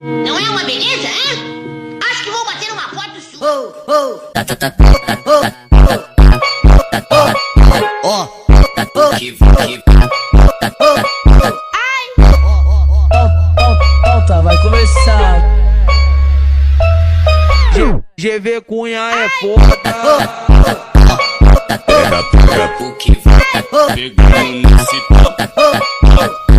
Não é uma beleza, hein? Acho que vou bater uma foto sua. Volta, vai começar. GV Cunha é foda. Pega o que vai pegando nesse pau.